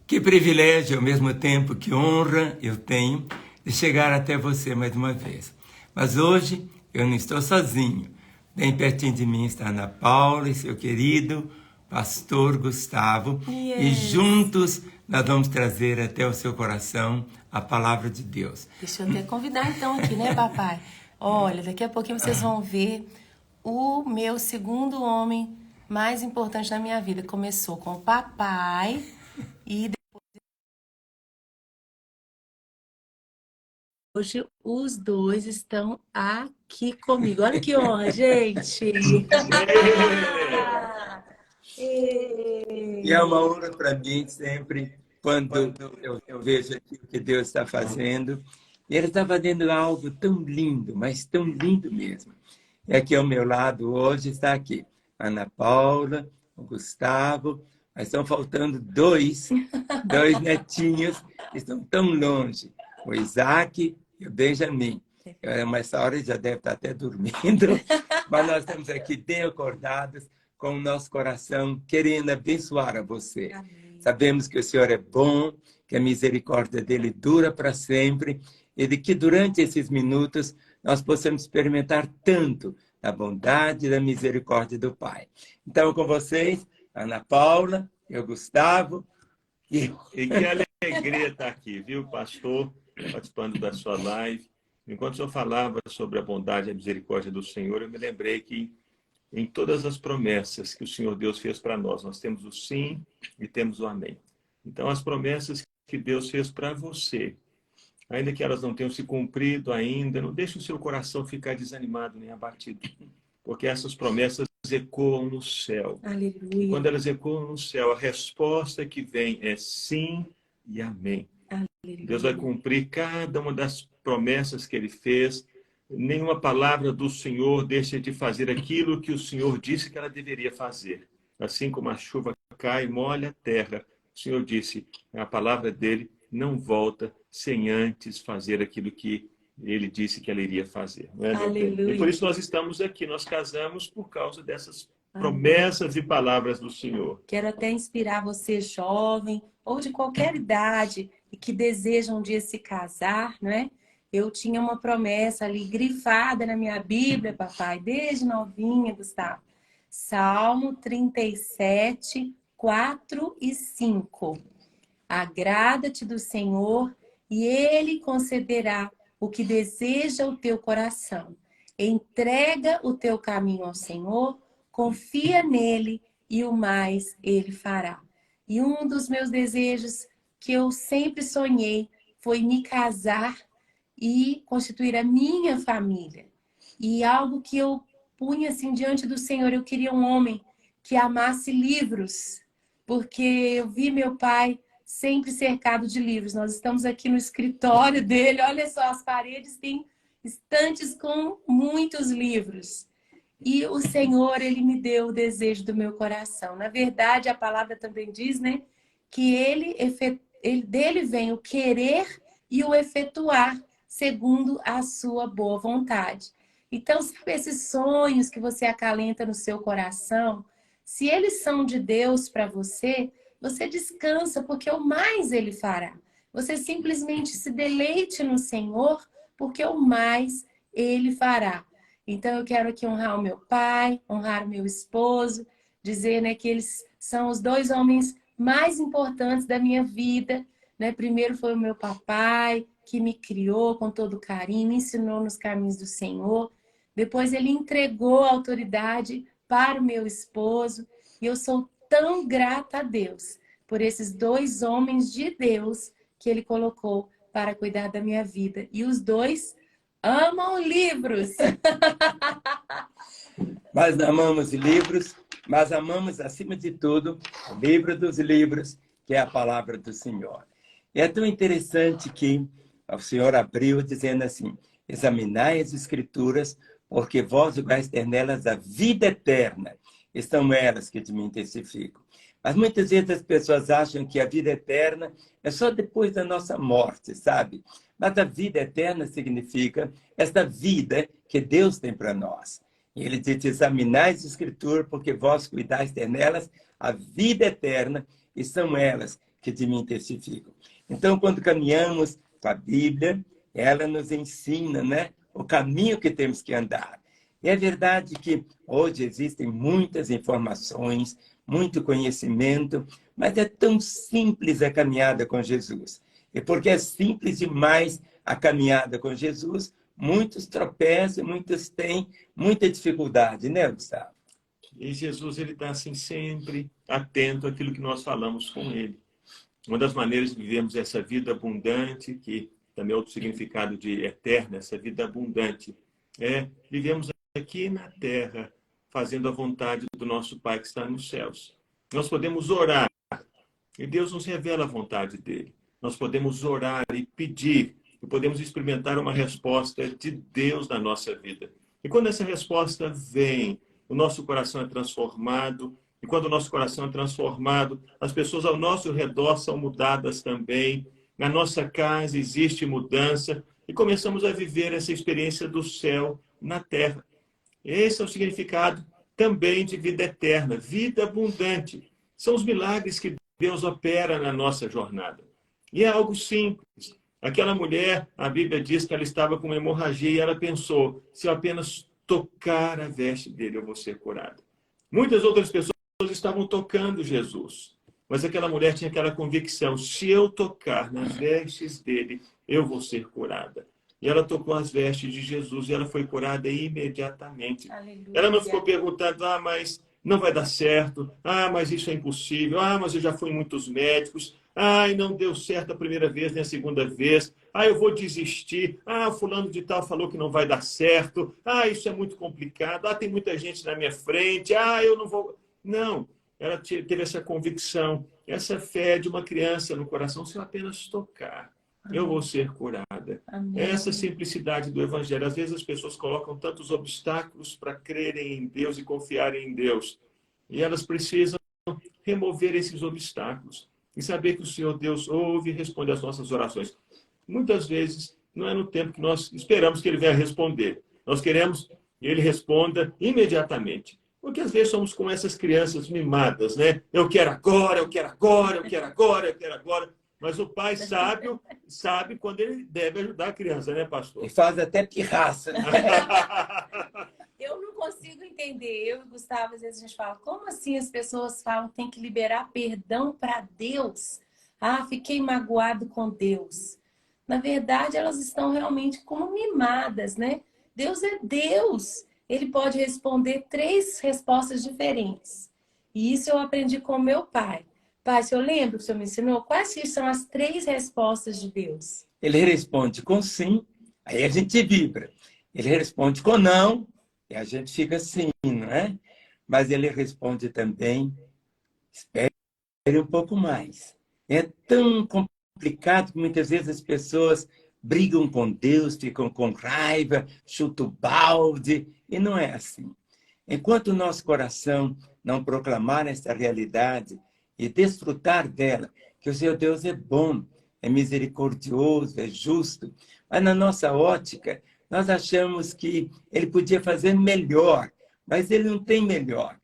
Que privilégio, ao mesmo tempo que honra eu tenho de chegar até você mais uma vez. Mas hoje eu não estou sozinho. Bem pertinho de mim está Ana Paula e seu querido pastor Gustavo. Yes. E juntos nós vamos trazer até o seu coração a palavra de Deus. Deixa eu até convidar então aqui, né, papai? Olha, daqui a pouquinho vocês vão ver o meu segundo homem mais importante da minha vida. Começou com o papai e hoje os dois estão aqui comigo. Olha que honra, gente! E é uma honra para mim sempre, quando eu vejo aqui o que Deus está fazendo. E Ele está fazendo algo tão lindo, mas tão lindo mesmo. E aqui ao meu lado hoje está aqui Ana Paula, o Gustavo, mas estão faltando dois netinhos que estão tão longe, o Isaac e o Benjamin. Mas essa hora já deve estar até dormindo, mas nós estamos aqui bem acordados, com o nosso coração querendo abençoar a você. Amém. Sabemos que o Senhor é bom, que a misericórdia dele dura para sempre, e de que durante esses minutos nós possamos experimentar tanto da bondade e da misericórdia do Pai. Então, com vocês, Ana Paula e o Gustavo. E que alegria estar aqui, viu, pastor, participando da sua live. Enquanto o senhor falava sobre a bondade e a misericórdia do Senhor, eu me lembrei que em todas as promessas que o Senhor Deus fez para nós temos o sim e temos o amém. Então, as promessas que Deus fez para você, ainda que elas não tenham se cumprido ainda, não deixe o seu coração ficar desanimado nem abatido, porque essas promessas ecoam no céu. Aleluia. E quando elas ecoam no céu, a resposta que vem é sim e amém. Aleluia. Deus vai cumprir cada uma das promessas que Ele fez. Nenhuma palavra do Senhor deixa de fazer aquilo que o Senhor disse que ela deveria fazer. Assim como a chuva cai e molha a terra, o Senhor disse, a palavra dele não volta sem antes fazer aquilo que ele disse que ela iria fazer. Não é, Aleluia. e por isso nós estamos aqui, nós casamos por causa dessas promessas e palavras do Senhor. Quero até inspirar você, jovem, ou de qualquer idade, e que deseja um dia se casar, não é? Eu tinha uma promessa ali grifada na minha Bíblia, papai, desde novinha, Gustavo. Salmo 37, 4 e 5. Agrada-te do Senhor e Ele concederá o que deseja o teu coração. Entrega o teu caminho ao Senhor, confia nele e o mais Ele fará. E um dos meus desejos que eu sempre sonhei foi me casar e constituir a minha família. E algo que eu punha assim diante do Senhor, eu queria um homem que amasse livros, porque eu vi meu pai sempre cercado de livros. Nós estamos aqui no escritório dele, olha só, as paredes têm estantes com muitos livros. E o Senhor, Ele me deu o desejo do meu coração. Na verdade, a palavra também diz, né, que dele vem o querer e o efetuar, segundo a sua boa vontade. Então, sabe esses sonhos que você acalenta no seu coração? Se eles são de Deus para você, você descansa, porque o mais Ele fará. Você simplesmente se deleite no Senhor, porque o mais Ele fará. Então, eu quero aqui honrar o meu pai, honrar o meu esposo, dizer, né, que eles são os dois homens mais importantes da minha vida. Né? Primeiro foi o meu papai, que me criou com todo carinho, me ensinou nos caminhos do Senhor. Depois ele entregou a autoridade para o meu esposo. E eu sou tão grata a Deus por esses dois homens de Deus que Ele colocou para cuidar da minha vida. E os dois amam livros. Nós amamos livros, mas amamos, acima de tudo, o livro dos livros, que é a palavra do Senhor. E é tão interessante que o Senhor abriu dizendo assim, examinai as Escrituras, porque vós julgais ter nelas a vida eterna. E são elas que de mim testificam. Mas muitas vezes as pessoas acham que a vida eterna é só depois da nossa morte, sabe? Mas a vida eterna significa esta vida que Deus tem para nós. E ele diz, examinai as Escrituras, porque vós cuidais ter nelas a vida eterna, e são elas que de mim testificam. Então, quando caminhamos com a Bíblia, ela nos ensina, né, o caminho que temos que andar. E é verdade que hoje existem muitas informações, muito conhecimento, mas é tão simples a caminhada com Jesus. E porque é simples demais a caminhada com Jesus, muitos tropeçam, muitos têm muita dificuldade, né, Gustavo? E Jesus, ele está assim sempre atento àquilo que nós falamos com ele. Uma das maneiras de vivermos essa vida abundante, que também é outro significado de eterna, essa vida abundante, é vivemos aqui na terra, fazendo a vontade do nosso Pai que está nos céus. Nós podemos orar, e Deus nos revela a vontade dele. Nós podemos orar e pedir, e podemos experimentar uma resposta de Deus na nossa vida. E quando essa resposta vem, o nosso coração é transformado, e quando o nosso coração é transformado, as pessoas ao nosso redor são mudadas também. Na nossa casa existe mudança e começamos a viver essa experiência do céu na terra. Esse é o significado também de vida eterna, vida abundante. São os milagres que Deus opera na nossa jornada. E é algo simples. Aquela mulher, a Bíblia diz que ela estava com uma hemorragia e ela pensou, se eu apenas tocar a veste dele, eu vou ser curada. Muitas outras pessoas estavam tocando Jesus. Mas aquela mulher tinha aquela convicção, se eu tocar nas vestes dele, eu vou ser curada. E ela tocou as vestes de Jesus e ela foi curada imediatamente. Aleluia. Ela não ficou perguntando, mas não vai dar certo. Mas isso é impossível. Mas eu já fui em muitos médicos. E não deu certo a primeira vez, nem a segunda vez. Eu vou desistir. Fulano de tal falou que não vai dar certo. Isso é muito complicado. Tem muita gente na minha frente. Eu não vou... Não, ela teve essa convicção, essa fé de uma criança no coração. Se eu apenas tocar, eu vou ser curada. Amém. Essa simplicidade do Evangelho. Às vezes as pessoas colocam tantos obstáculos para crerem em Deus e confiarem em Deus. E elas precisam remover esses obstáculos e saber que o Senhor Deus ouve e responde às nossas orações. Muitas vezes não é no tempo que nós esperamos que Ele venha responder. Nós queremos que Ele responda imediatamente. Porque às vezes somos como essas crianças mimadas, né? Eu quero agora, eu quero agora, eu quero agora, eu quero agora. Mas o pai sábio sabe quando ele deve ajudar a criança, né, pastor? E faz até pirraça. Eu não consigo entender. Eu e o Gustavo, às vezes a gente fala, como assim as pessoas falam que tem que liberar perdão para Deus? Fiquei magoado com Deus. Na verdade, elas estão realmente como mimadas, né? Deus é Deus. Ele pode responder 3 respostas diferentes. E isso eu aprendi com meu pai. Pai, se eu lembro que o senhor me ensinou, quais são as 3 respostas de Deus? Ele responde com sim, aí a gente vibra. Ele responde com não, e a gente fica assim, não é? Mas ele responde também, espere um pouco mais. É tão complicado que muitas vezes as pessoas brigam com Deus, ficam com raiva, chutam o balde, e não é assim. Enquanto o nosso coração não proclamar essa realidade e desfrutar dela, que o Senhor Deus é bom, é misericordioso, é justo, mas na nossa ótica, nós achamos que Ele podia fazer melhor, mas Ele não tem melhor.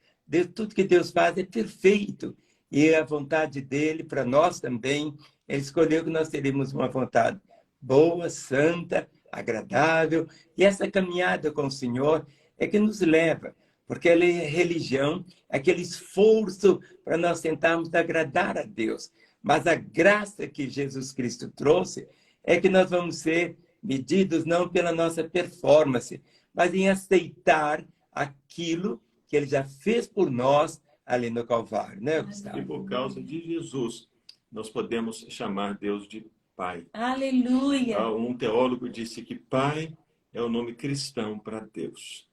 Tudo que Deus faz é perfeito, e a vontade dEle, para nós também, Ele escolheu que nós teríamos uma vontade boa, santa, agradável, e essa caminhada com o Senhor é que nos leva, porque a religião é aquele esforço para nós tentarmos agradar a Deus. Mas a graça que Jesus Cristo trouxe é que nós vamos ser medidos não pela nossa performance, mas em aceitar aquilo que Ele já fez por nós ali no Calvário, né, Gustavo? E por causa de Jesus, nós podemos chamar Deus de Pai. Aleluia! Um teólogo disse que Pai é o nome cristão para Deus.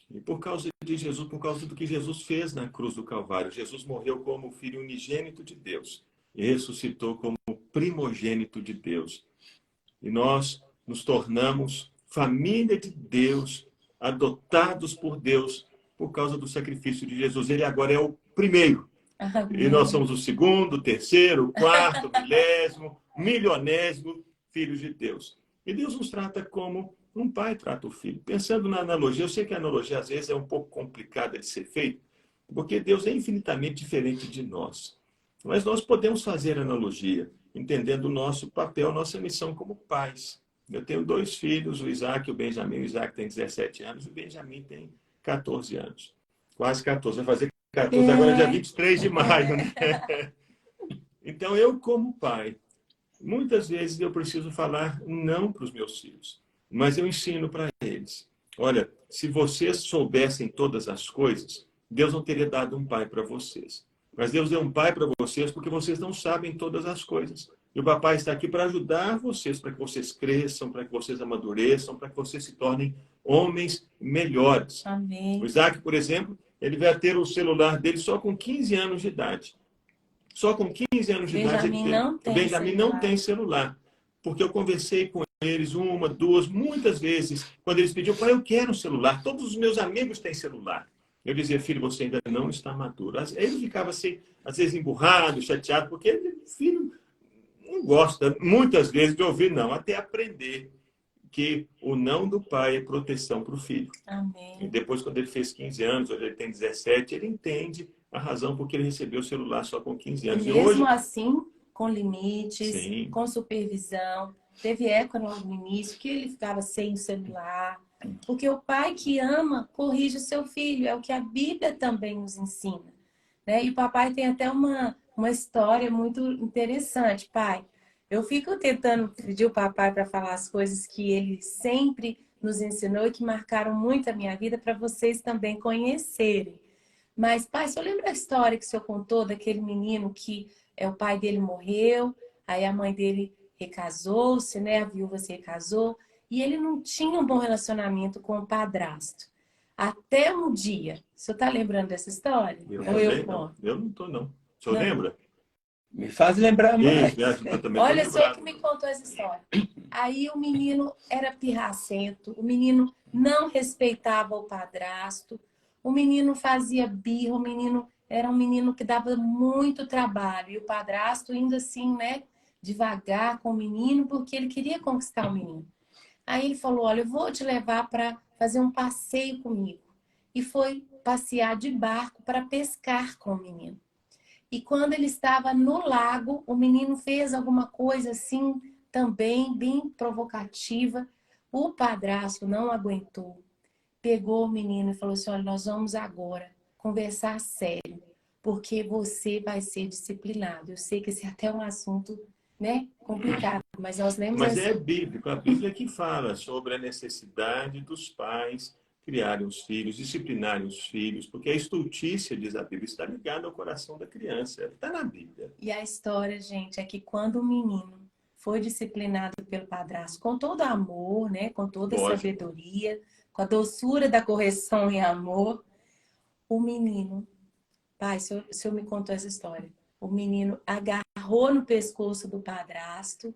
E por causa de Jesus, por causa do que Jesus fez na cruz do Calvário, Jesus morreu como o Filho unigênito de Deus e ressuscitou como o primogênito de Deus. E nós nos tornamos família de Deus, adotados por Deus, por causa do sacrifício de Jesus. Ele agora é o primeiro. Amém. E nós somos o 2º, o 3º, o 4º, o 10º, milionésimo filhos de Deus. E Deus nos trata como um pai trata o filho. Pensando na analogia, eu sei que a analogia às vezes é um pouco complicada de ser feita, porque Deus é infinitamente diferente de nós. Mas nós podemos fazer analogia, entendendo o nosso papel, nossa missão como pais. Eu tenho 2 filhos, o Isaac e o Benjamin. O Isaac tem 17 anos, o Benjamin tem 14 anos. Quase 14, vai fazer 14 agora, dia 23 de maio. Né? Então, eu como pai, muitas vezes eu preciso falar não para os meus filhos, mas eu ensino para eles. Olha, se vocês soubessem todas as coisas, Deus não teria dado um pai para vocês. Mas Deus deu um pai para vocês porque vocês não sabem todas as coisas. E o papai está aqui para ajudar vocês, para que vocês cresçam, para que vocês amadureçam, para que vocês se tornem homens melhores. Amém. O Isaac, por exemplo, ele vai ter o celular dele só com 15 anos de idade. Só com 15 anos de idade ele tem. O Benjamin não tem celular. Porque eu conversei com eles 1, 2, muitas vezes, quando eles pediam, pai, eu quero um celular. Todos os meus amigos têm celular. Eu dizia, filho, você ainda não está maduro. Ele ficava assim, às vezes emburrado, chateado, porque ele, filho, não gosta, muitas vezes, de ouvir não, até aprender que o não do pai é proteção para o filho. Amém. E depois, quando ele fez 15 anos, hoje ele tem 17, ele entende a razão por que ele recebeu o celular só com 15 anos. E mesmo hoje, assim, com limites, sim, com supervisão. Teve época no início que ele ficava sem o celular. Porque o pai que ama corrige o seu filho. É o que a Bíblia também nos ensina. Né? E o papai tem até uma história muito interessante. Pai, eu fico tentando pedir o papai para falar as coisas que ele sempre nos ensinou e que marcaram muito a minha vida para vocês também conhecerem. Mas, pai, o senhor lembra a história que o senhor contou daquele menino que o pai dele morreu, aí a mãe dele recasou-se, né? A viúva se recasou, e ele não tinha um bom relacionamento com o padrasto. Até um dia. O senhor está lembrando dessa história? Ou eu conto? Eu não estou, não. O senhor lembra? Me faz lembrar mais. Olha, o senhor que me contou essa história. Aí o menino era pirracento, o menino não respeitava o padrasto, o menino fazia birra, o menino era um menino que dava muito trabalho. E o padrasto indo assim, né, devagar com o menino, porque ele queria conquistar o menino. Aí ele falou, olha, eu vou te levar para fazer um passeio comigo. E foi passear de barco para pescar com o menino. E quando ele estava no lago, o menino fez alguma coisa assim, também bem provocativa. O padrasto não aguentou. Pegou o menino e falou assim, olha, nós vamos agora conversar sério, porque você vai ser disciplinado. Eu sei que esse é até um assunto, né, complicado, mas nós lemos... Mas é bíblico, a Bíblia que fala sobre a necessidade dos pais criarem os filhos, disciplinarem os filhos, porque a estultícia, diz a Bíblia, está ligada ao coração da criança. Está na Bíblia. E a história, gente, é que quando o menino foi disciplinado pelo padrasto com todo amor, né, com toda a sabedoria, com a doçura da correção e amor, o menino, pai, o senhor me contou essa história, o menino agarrou no pescoço do padrasto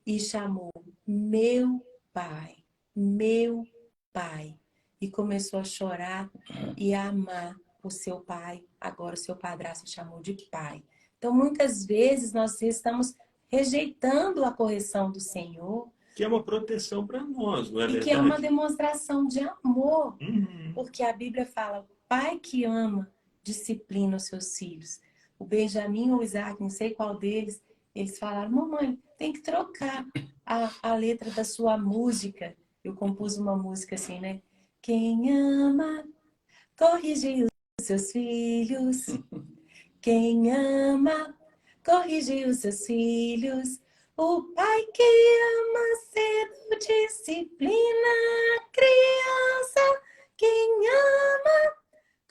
e chamou, meu pai, meu pai. E começou a chorar e a amar o seu pai. Agora o seu padrasto chamou de pai. Então, muitas vezes, nós estamos rejeitando a correção do Senhor. Que é uma proteção para nós, não é verdade? E que é uma demonstração de amor. Uhum. Porque a Bíblia fala, pai que ama, disciplina os seus filhos. O Benjamin ou o Isaac, não sei qual deles, eles falaram, mamãe, tem que trocar a letra da sua música. Eu compus uma música assim, né? Quem ama, corrige os seus filhos. Quem ama, corrige os seus filhos. O pai que ama cedo disciplina a criança. Quem ama,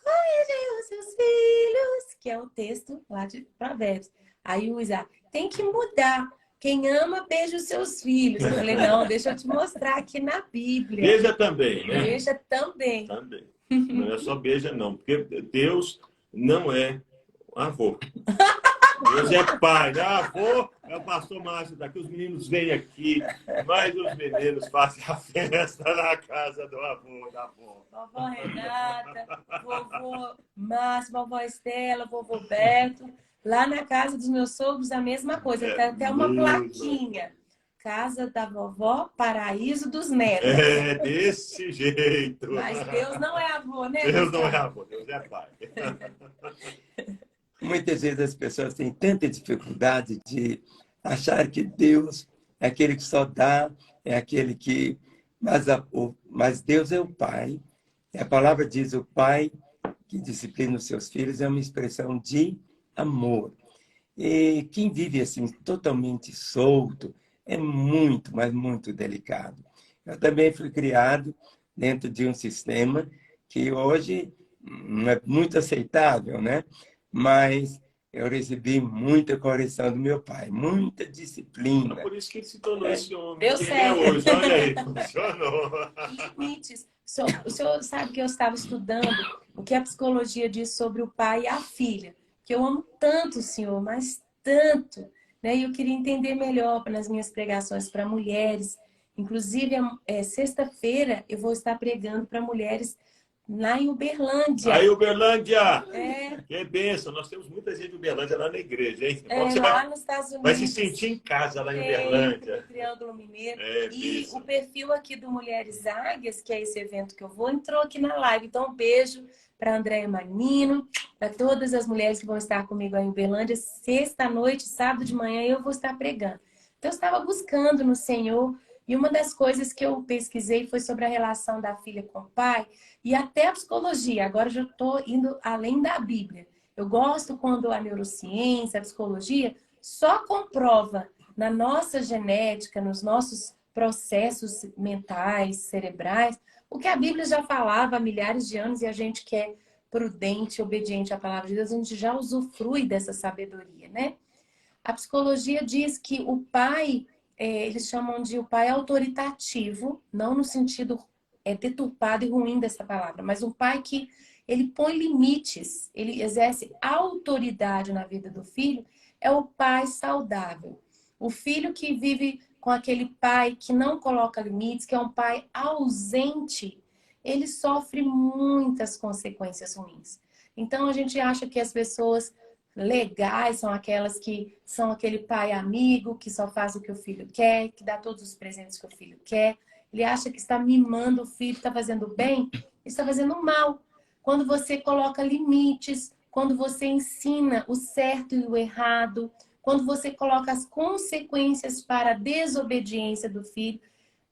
corrige os seus filhos. Que é o texto lá de Provérbios. Aí o Isaac, tem que mudar. Quem ama, beija os seus filhos. Eu falei, não, deixa eu te mostrar aqui na Bíblia. Beija também, né? Beija também. Também. Não é só beija, não. Porque Deus não é avô. Deus é pai. Avô é o pastor Márcio daqui. Os meninos vêm aqui, mas os meninos fazem a festa na casa do avô, da avó. Vovó Renata, vovô Márcio, vovó Estela, vovô Beto. Lá na casa dos meus sogros, a mesma coisa. Tem até uma plaquinha. Casa da vovó, paraíso dos netos. É, desse jeito. Mas Deus não é avô, né? Deus não é avô, Deus é pai. muitas vezes as pessoas têm tanta dificuldade de achar que Deus é aquele que só dá, é aquele que... Mas Deus é o Pai. E a palavra diz, o Pai que disciplina os seus filhos é uma expressão de amor. E quem vive assim, totalmente solto, é muito, mas muito delicado. Eu também fui criado dentro de um sistema que hoje não é muito aceitável, né? Mas eu recebi muita correção do meu pai, muita disciplina. Por isso que ele se tornou esse homem Deu que ele é certo. hoje. Olha aí, funcionou. Limites. O senhor sabe que eu estava estudando o que a psicologia diz sobre o pai e a filha. Que eu amo tanto o senhor, mas tanto. Né? E eu queria entender melhor nas minhas pregações para mulheres. Inclusive, sexta-feira eu vou estar pregando para mulheres lá em Uberlândia. Aí, Uberlândia! É. Que bênção! Nós temos muita gente de Uberlândia lá na igreja, hein? Você lá nos Estados Unidos. Vai se sentir em casa lá em Uberlândia. No Triângulo Mineiro. E o perfil aqui do Mulheres Águias, que é esse evento que eu vou, entrou aqui na live. Então, um beijo para a Andréia Manino, para todas as mulheres que vão estar comigo aí em Uberlândia. Sexta-noite, sábado de manhã, eu vou estar pregando. Então, eu estava buscando no Senhor. E uma das coisas que eu pesquisei foi sobre a relação da filha com o pai e até a psicologia. Agora já estou indo além da Bíblia. Eu gosto quando a neurociência, a psicologia, só comprova na nossa genética, nos nossos processos mentais, cerebrais, o que a Bíblia já falava há milhares de anos e a gente que é prudente, obediente à palavra de Deus, a gente já usufrui dessa sabedoria, né? A psicologia diz que o pai... eles chamam de o pai autoritativo, não no sentido deturpado e ruim dessa palavra, mas um pai que ele põe limites, ele exerce autoridade na vida do filho, é o pai saudável. O filho que vive com aquele pai que não coloca limites, que é um pai ausente, ele sofre muitas consequências ruins. Então a gente acha que as pessoas legais são aquelas que são aquele pai amigo, que só faz o que o filho quer, que dá todos os presentes que o filho quer. Ele acha que está mimando o filho, está fazendo bem, está fazendo mal. Quando você coloca limites, quando você ensina o certo e o errado, quando você coloca as consequências para a desobediência do filho,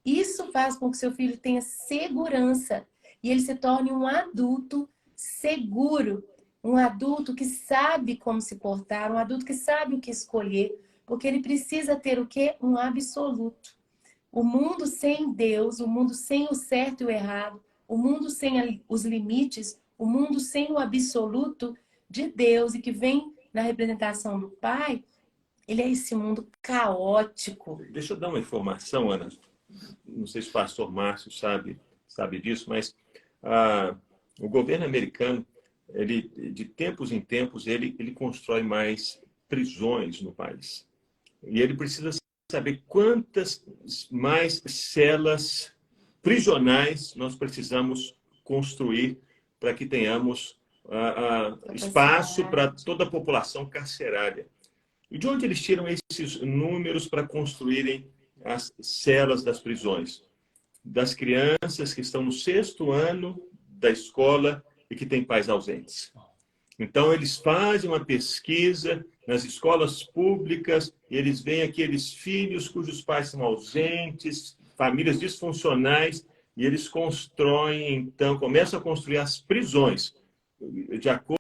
isso faz com que seu filho tenha segurança e ele se torne um adulto seguro. Um adulto que sabe como se portar, um adulto que sabe o que escolher, porque ele precisa ter o quê? Um absoluto. O mundo sem Deus, o mundo sem o certo e o errado, o mundo sem os limites, o mundo sem o absoluto de Deus e que vem na representação do Pai, ele é esse mundo caótico. Deixa eu dar uma informação, Ana. Não sei se o pastor Márcio sabe disso, mas o governo americano, ele, de tempos em tempos, ele constrói mais prisões no país. E ele precisa saber quantas mais celas prisionais nós precisamos construir para que tenhamos espaço para toda a população carcerária. E de onde eles tiram esses números para construírem as celas das prisões? Das crianças que estão no 6º ano da escola e que têm pais ausentes. Então, eles fazem uma pesquisa nas escolas públicas e eles veem aqueles filhos cujos pais são ausentes, famílias disfuncionais, e eles constroem, então, começam a construir as prisões, de acordo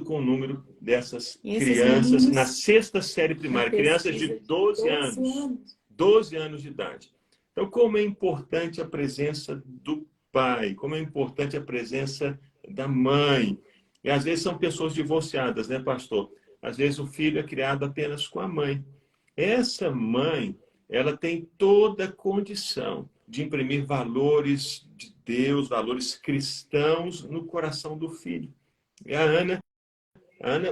com o número dessas crianças na 6ª série primária, crianças de 12 anos. 12 anos de idade. Então, como é importante a presença do pai, como é importante a presença da mãe. E às vezes são pessoas divorciadas, né, pastor? Às vezes o filho é criado apenas com a mãe. Essa mãe, ela tem toda a condição de imprimir valores de Deus, valores cristãos no coração do filho. E a Ana,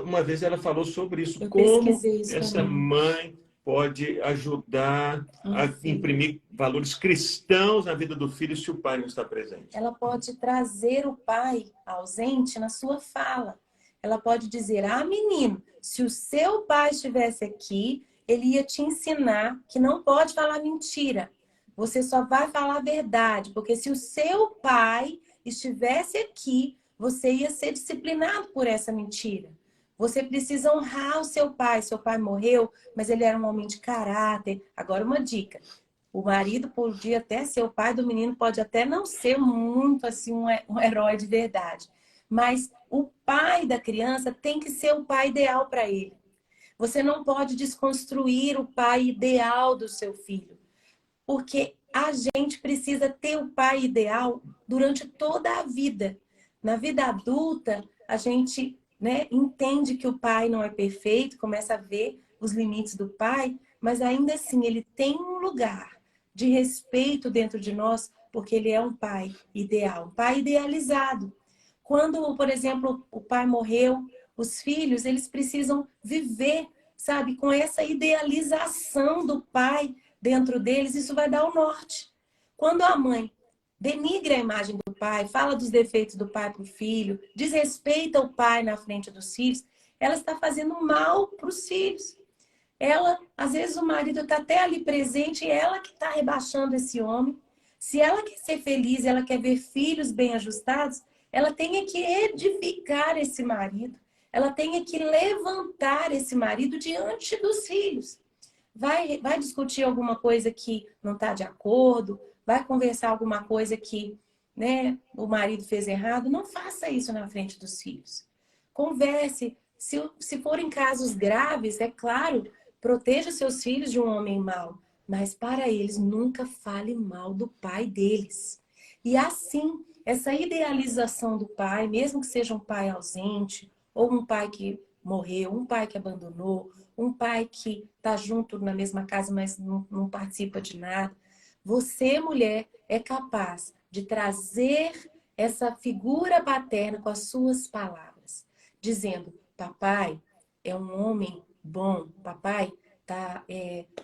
uma vez ela falou sobre isso, como essa mãe pode ajudar a imprimir valores cristãos na vida do filho se o pai não está presente. Ela pode trazer o pai ausente na sua fala. Ela pode dizer, menino, se o seu pai estivesse aqui, ele ia te ensinar que não pode falar mentira. Você só vai falar a verdade, porque se o seu pai estivesse aqui, você ia ser disciplinado por essa mentira. Você precisa honrar o seu pai. Seu pai morreu, mas ele era um homem de caráter. Agora, uma dica. O marido podia até ser, o pai do menino pode até não ser muito assim um herói de verdade. Mas o pai da criança tem que ser o pai ideal para ele. Você não pode desconstruir o pai ideal do seu filho. Porque a gente precisa ter o pai ideal durante toda a vida. Na vida adulta, a gente, né, entende que o pai não é perfeito, começa a ver os limites do pai, mas ainda assim ele tem um lugar de respeito dentro de nós, porque ele é um pai ideal, um pai idealizado. Quando, por exemplo, o pai morreu, os filhos, eles precisam viver, sabe, com essa idealização do pai dentro deles, isso vai dar o norte. Quando a mãe denigra a imagem do pai, fala dos defeitos do pai para o filho, desrespeita o pai na frente dos filhos, ela está fazendo mal para os filhos. Ela, às vezes o marido está até ali presente e ela que está rebaixando esse homem. Se ela quer ser feliz, ela quer ver filhos bem ajustados, ela tem que edificar esse marido. Ela tem que levantar esse marido diante dos filhos. Vai discutir alguma coisa que não está de acordo, vai conversar alguma coisa que, né, o marido fez errado. Não faça isso na frente dos filhos. Converse. Se forem casos graves, é claro, proteja seus filhos de um homem mau. Mas para eles, nunca fale mal do pai deles. E assim, essa idealização do pai, mesmo que seja um pai ausente, ou um pai que morreu, um pai que abandonou, um pai que está junto na mesma casa, mas não participa de nada. Você, mulher, é capaz de trazer essa figura paterna com as suas palavras, dizendo: papai é um homem bom, papai está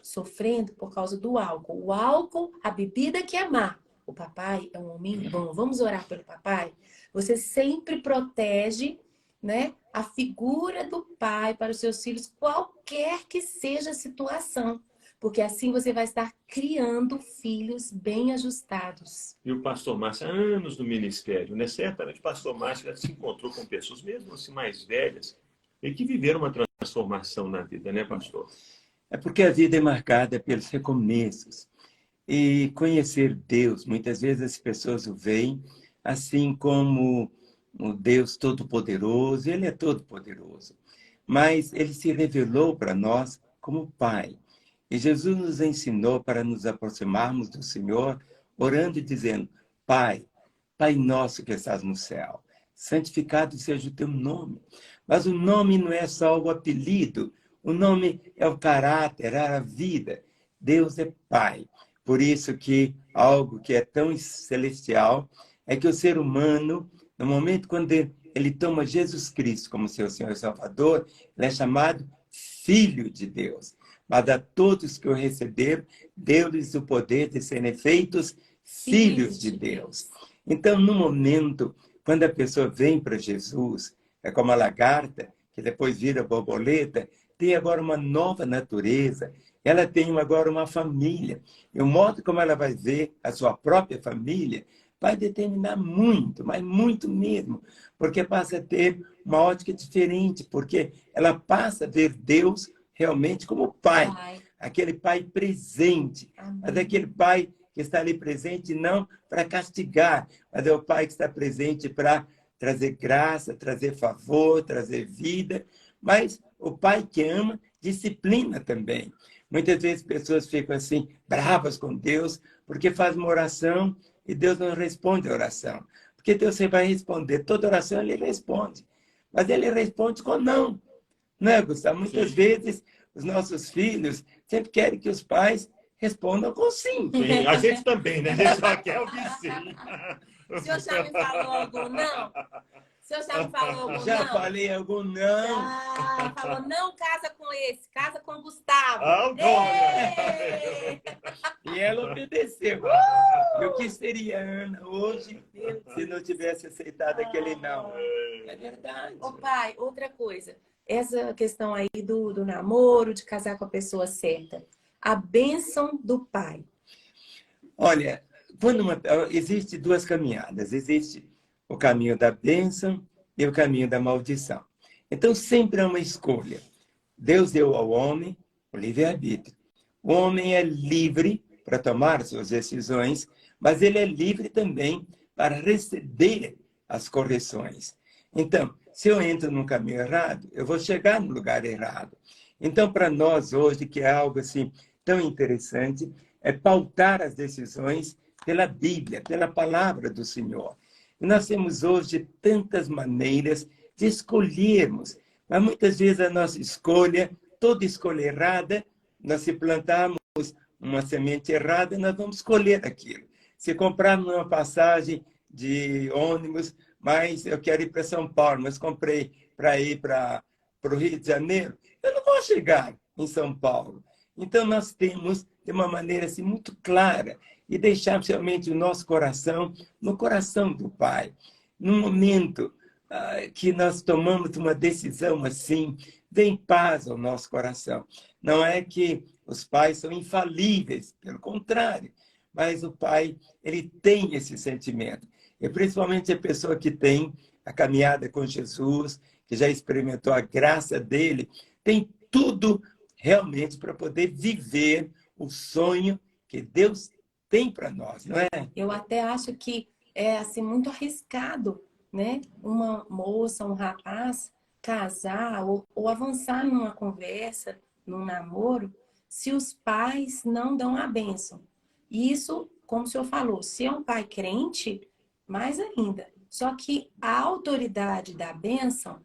sofrendo por causa do álcool. O álcool, a bebida que é má. O papai é um homem bom. Vamos orar pelo papai? Você sempre protege, né, a figura do pai para os seus filhos, qualquer que seja a situação. Porque assim você vai estar criando filhos bem ajustados. E o pastor Márcio, há anos no ministério, né? Certamente o pastor Márcio já se encontrou com pessoas, mesmo assim mais velhas, e que viveram uma transformação na vida, né, pastor? É porque a vida é marcada pelos recomeços. E conhecer Deus, muitas vezes as pessoas o veem assim como o Deus Todo-Poderoso, Ele é Todo-Poderoso. Mas Ele se revelou para nós como Pai. E Jesus nos ensinou para nos aproximarmos do Senhor, orando e dizendo: Pai, Pai nosso que estás no céu, santificado seja o teu nome. Mas o nome não é só o apelido, o nome é o caráter, é a vida. Deus é Pai. Por isso que algo que é tão celestial é que o ser humano, no momento quando ele toma Jesus Cristo como seu Senhor e Salvador, ele é chamado Filho de Deus. Mas a todos que o receberam, deu-lhes o poder de serem feitos filhos de Deus. Então, no momento, quando a pessoa vem para Jesus, é como a lagarta, que depois vira borboleta, tem agora uma nova natureza, ela tem agora uma família. E o modo como ela vai ver a sua própria família vai determinar muito, mas muito mesmo, porque passa a ter uma ótica diferente, porque ela passa a ver Deus realmente como pai, aquele pai presente, mas aquele pai que está ali presente não para castigar, mas é o pai que está presente para trazer graça, trazer favor, trazer vida, mas o pai que ama disciplina também. Muitas vezes pessoas ficam assim, bravas com Deus, porque faz uma oração e Deus não responde a oração. Porque Deus vai responder, toda oração ele responde, mas ele responde com não. Não é, Gustavo? Muitas vezes os nossos filhos sempre querem que os pais respondam com sim. Sim, a gente também, né? A gente só quer ouvir sim. O senhor já me falou algum não? O senhor já me falou algum não? Já falei algum não. Ah, falou, não casa com esse, casa com o Gustavo. Ah, e ela obedeceu. E o que seria Ana hoje se não tivesse aceitado aquele não? É verdade. Ô pai, outra coisa. Essa questão aí do namoro, de casar com a pessoa certa. A bênção do pai. Olha, existe duas caminhadas. Existe o caminho da bênção e o caminho da maldição. Então, sempre é uma escolha. Deus deu ao homem o livre-arbítrio. O homem é livre para tomar suas decisões, mas ele é livre também para receber as correções. Então, se eu entro num caminho errado, eu vou chegar no lugar errado. Então, para nós hoje, que é algo assim tão interessante, é pautar as decisões pela Bíblia, pela palavra do Senhor. E nós temos hoje tantas maneiras de escolhermos, mas muitas vezes a nossa escolha, toda escolha errada, nós se plantarmos uma semente errada, nós vamos colher aquilo. Se comprarmos uma passagem de ônibus, mas eu quero ir para São Paulo, mas comprei para ir para o Rio de Janeiro, eu não vou chegar em São Paulo. Então, nós temos, de uma maneira assim, muito clara, e deixar realmente o nosso coração no coração do Pai. No momento que nós tomamos uma decisão assim, vem paz ao nosso coração. Não é que os pais são infalíveis, pelo contrário, mas o pai, ele tem esse sentimento. E principalmente a pessoa que tem a caminhada com Jesus, que já experimentou a graça dele, tem tudo realmente para poder viver o sonho que Deus tem para nós, não é? Eu até acho que é assim muito arriscado, né? Uma moça, um rapaz casar ou avançar numa conversa, num namoro, se os pais não dão a bênção. Isso, como o senhor falou, se é um pai crente, mais ainda. Só que a autoridade da bênção,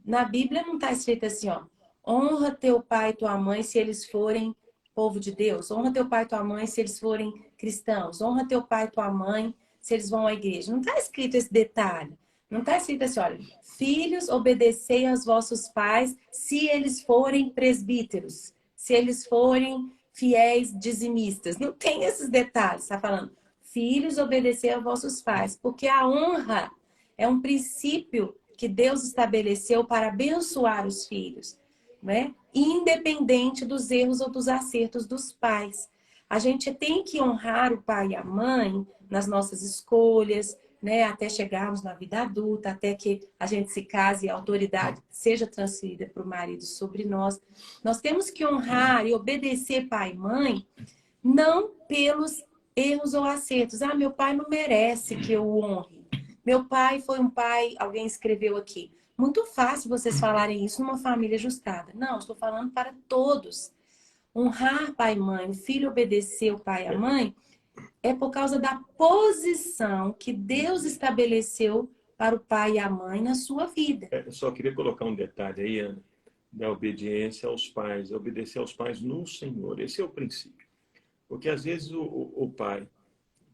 na Bíblia não está escrito assim, ó, honra teu pai e tua mãe se eles forem povo de Deus, honra teu pai e tua mãe se eles forem cristãos, honra teu pai e tua mãe se eles vão à igreja. Não está escrito esse detalhe. Não está escrito assim, olha, filhos, obedecei aos vossos pais se eles forem presbíteros, se eles forem fiéis dizimistas. Não tem esses detalhes. Está falando, filhos, obedecei aos vossos pais, porque a honra é um princípio que Deus estabeleceu para abençoar os filhos, né? Independente dos erros ou dos acertos dos pais. A gente tem que honrar o pai e a mãe nas nossas escolhas, né? Até chegarmos na vida adulta, até que a gente se case e a autoridade seja transferida para o marido sobre nós. Nós temos que honrar e obedecer pai e mãe, não pelos erros ou acertos. Ah, meu pai não merece que eu o honre. Meu pai foi um pai, alguém escreveu aqui, muito fácil vocês falarem isso numa família ajustada. Não, estou falando para todos. Honrar pai e mãe, o filho obedecer o pai e a mãe, é por causa da posição que Deus estabeleceu para o pai e a mãe na sua vida. Eu só queria colocar um detalhe aí, Ana, da obediência aos pais, obedecer aos pais no Senhor. Esse é o princípio. Porque às vezes o pai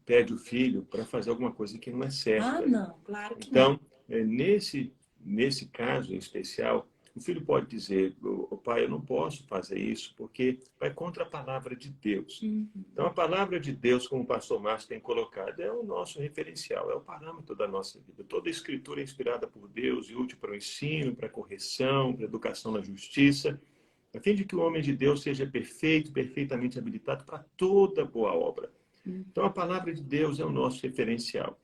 pede o filho para fazer alguma coisa que não é certa. Ah, não, claro que não. Então, nesse caso em especial, o filho pode dizer, o pai, eu não posso fazer isso porque vai contra a palavra de Deus. Então, a palavra de Deus, como o pastor Márcio tem colocado, é o nosso referencial, é o parâmetro da nossa vida. Toda a escritura é inspirada por Deus e útil para o ensino, para a correção, para a educação na justiça, a fim de que o homem de Deus seja perfeito, perfeitamente habilitado para toda boa obra. Então, a palavra de Deus é o nosso referencial.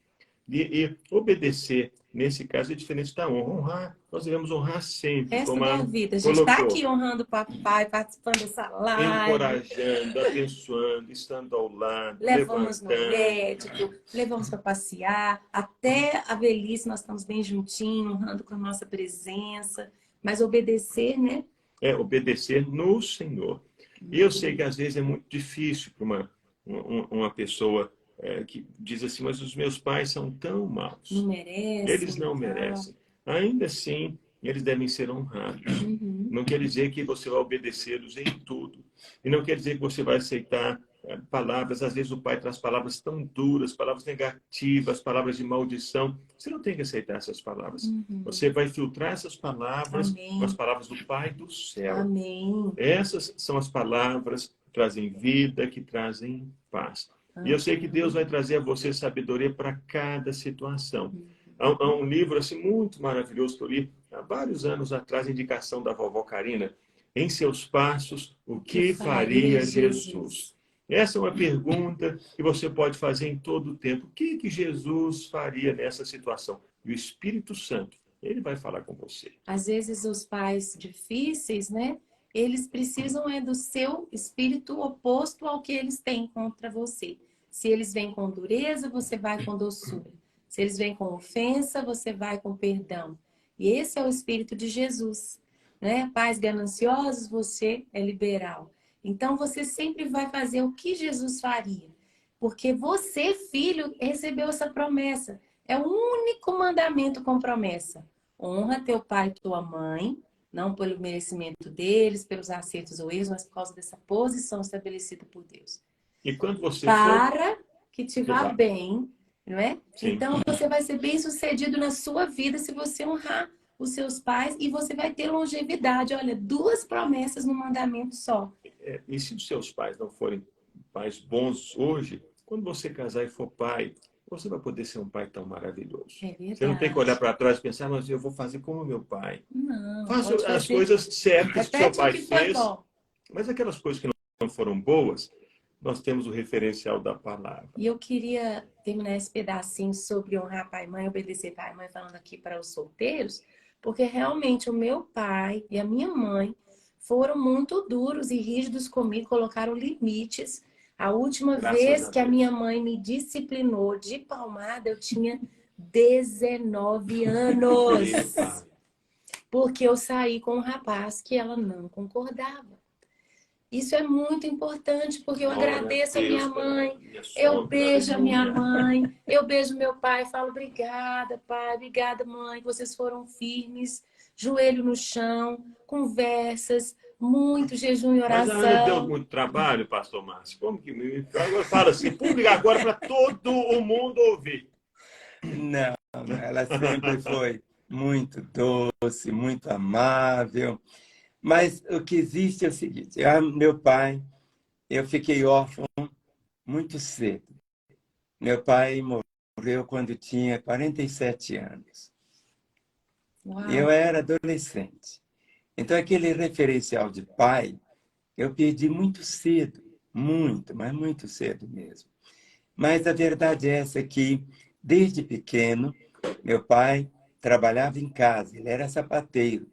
E obedecer, nesse caso, é diferente da honra. Honrar, nós devemos honrar sempre. Resto Como da a vida. A gente está colocou, aqui honrando o papai, participando dessa live. encorajando, abençoando, estando ao lado, Levamos no levantando. médico, levamos para passear. Até a velhice nós estamos bem juntinhos, honrando com a nossa presença. Mas obedecer, né? É obedecer no Senhor. E eu sei que às vezes é muito difícil para uma pessoa que diz assim, mas os meus pais são tão maus. Não merece. Eles não merecem. Ainda assim, eles devem ser honrados. Não quer dizer que você vai obedecê-los em tudo. E não quer dizer que você vai aceitar palavras. Às vezes o pai traz palavras tão duras, palavras negativas, palavras de maldição. Você não tem que aceitar essas palavras. Você vai filtrar essas palavras com as palavras do Pai do céu. Amém. Essas são as palavras que trazem vida, que trazem paz. E eu sei que Deus vai trazer a você sabedoria para cada situação. Há um livro assim, muito maravilhoso que eu li há vários anos atrás, a indicação da vovó Karina. Em seus passos, o que faria Jesus? Essa é uma pergunta que você pode fazer em todo o tempo. O que Jesus faria nessa situação? E o Espírito Santo Ele vai falar com você. Às vezes os pais difíceis, né? Eles precisam do seu espírito oposto ao que eles têm contra você. Se eles vêm com dureza, você vai com doçura. Se eles vêm com ofensa, você vai com perdão. E esse é o espírito de Jesus, né? Pais gananciosos, você é liberal. Então você sempre vai fazer o que Jesus faria. Porque você, filho, recebeu essa promessa. É o único mandamento com promessa. Honra teu pai e tua mãe, não pelo merecimento deles, pelos acertos ou erros, mas por causa dessa posição estabelecida por Deus. E quando você Para que te vá Exato. bem, não é? Sim. Então você vai ser bem-sucedido na sua vida se você honrar os seus pais e você vai ter longevidade. Olha, 2 promessas no mandamento só. E se os seus pais não forem pais bons hoje, quando você casar e for pai, você vai poder ser um pai tão maravilhoso. É verdade. Você não tem que olhar para trás e pensar, mas eu vou fazer como meu pai. Não, Faça pode as fazer. coisas certas que seu Repete pai o que foi fez, bom. mas aquelas coisas que não foram boas, nós temos o referencial da palavra. E eu queria terminar esse pedacinho sobre honrar pai e mãe, obedecer pai e mãe, falando aqui para os solteiros, porque realmente o meu pai e a minha mãe foram muito duros e rígidos comigo, colocaram limites. A última Graças vez a que a Deus. minha mãe me disciplinou de palmada, eu tinha 19 anos. Epa. Porque eu saí com um rapaz que ela não concordava. Isso é muito importante, porque eu agradeço a minha mãe, eu beijo a minha mãe, eu beijo meu pai e falo, obrigada, pai, obrigada, mãe, vocês foram firmes, joelho no chão, conversas, muito jejum e Mas a Ana deu oração. muito trabalho, pastor Márcio. Como que agora fala assim, público agora para todo o mundo ouvir. Não, ela sempre foi muito doce, muito amável. Mas o que existe é o seguinte, meu pai, eu fiquei órfão muito cedo. Meu pai morreu quando tinha 47 anos. Uau. Eu era adolescente. Então, aquele referencial de pai, eu perdi muito cedo. Muito, mas muito cedo mesmo. Mas a verdade é essa que, desde pequeno, meu pai trabalhava em casa. Ele era sapateiro.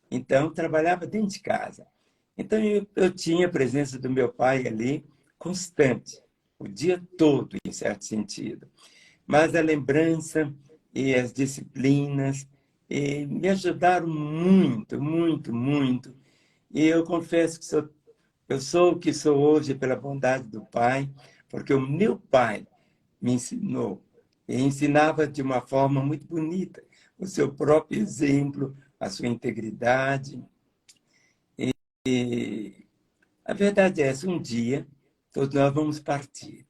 Então, trabalhava dentro de casa. Então, eu tinha a presença do meu pai ali constante, o dia todo, em certo sentido. Mas a lembrança e as disciplinas me ajudaram muito, muito, muito. E eu confesso que eu sou o que sou hoje pela bondade do Pai, porque o meu pai me ensinou, e ensinava de uma forma muito bonita, o seu próprio exemplo, a sua integridade. E a verdade é essa, um dia todos nós vamos partir,